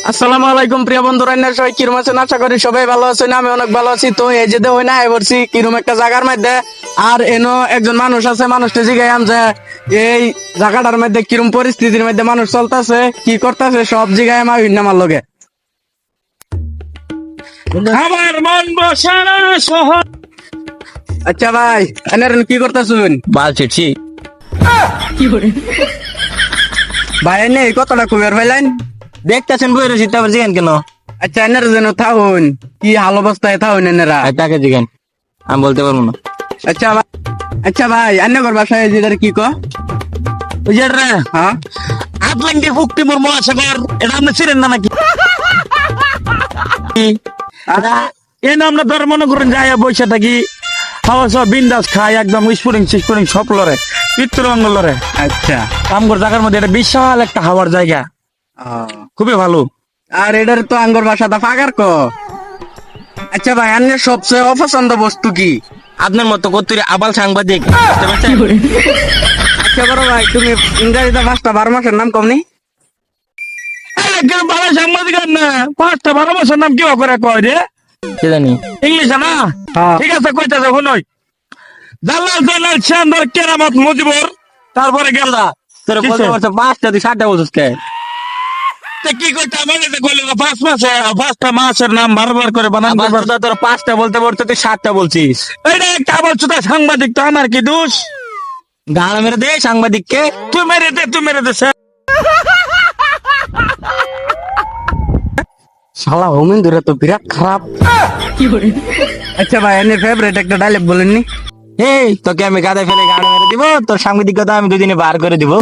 আসসালামু আলাইকুম প্রিয় বন্ধুরা, সবাই কিরম আছেন? আশা করি সবাই ভালো আছেন। আমি অনেক ভালো আছি। তো এই যে দেখ না বলছি কিরম একটা জায়গার মধ্যে, আর এনো একজন মানুষ আছে। মানুষটা জিগাইলাম যে এই জায়গাটার মধ্যে কিরম পরিস্থিতির মধ্যে মানুষ চলতেছে, কি করতেছে, সব জিগাই আমার আমার লগে। আমার মন বসানো শহর। আচ্ছা ভাই, এনার কি করতেছুন? বাল ছিটছি। ভাই এনে এই কতটা কুবের ভাইলেন? দেখতেছেন বই রয়েছি, তারপর জিগান কেন? আচ্ছা এনার যেন থাকুন, কি হাল অবস্থায় থাকুন এনারা? তাকে জিগান, আমি বলতে পারবো না। আচ্ছা ভাই এনে কর বাসায় যেটার কি ক? হ্যাঁ আটলান্টিক ফুকটি মোর মহাসাগর, এটা আপনি ছিলেন না নাকি? এ না আমরা ধর মনে করেন যাই বৈশা থাকি, খাওয়া সব বিন্দাস খাই, একদম স্পুরিং সিস্পুরিং সব লড়ে, পিত্তরঙ্গ লড়ে। আচ্ছা আমগর জায়গার মধ্যে এটা বিশাল একটা হাওয়ার জায়গা, খুবই ভালো। আর এটার তো আঙ্গর বাসাটা ফাঁকার ক। আচ্ছা ভাই আন্নের সবচেয়ে অপছন্দ বস্তু কি? আপনার মতো কতুরি আবাল সাংবাদিক। আচ্ছা বড় ভাই, তুমি ইংরেজিতে 5টা 12 মাসের নাম কমনি? ভালো সাংবাদিক আর না, 5টা 12 মাসের নাম কি করে কয় রে? কি জানি ইংলিশে না। হ্যাঁ। ঠিক আছে কইতাছে শুনই। জালাল জালাল শানদার কেরামত মুজিবর, তারপরে গেলা তোর বলতে বলতে 5টা তুই 7টা বলছিস কে? তে কি কইতা মানে যে কইলো 5 মাসের নাম বারবার করে বানান বারবার। তোর 5টা বলতে বলতে তুই 7টা বলছিস। এইটা একটা বলছ তো সাংবাদিক, তো আমার কি দোষ? গাল মেরে দে সাংবাদিককে, তুই মেরে দে, তুই মেরে দে। শালা হোমিন ধরে তো বিরাট খারাপ। আচ্ছা ভাই এনের ফেভারিট একটা ডায়লগ বলেননি? এই তোকে আমি গাদা ফেলে গান মেরে দিব, তোর সাংবাদিকতা আমি 2 দিনে বার করে দিব।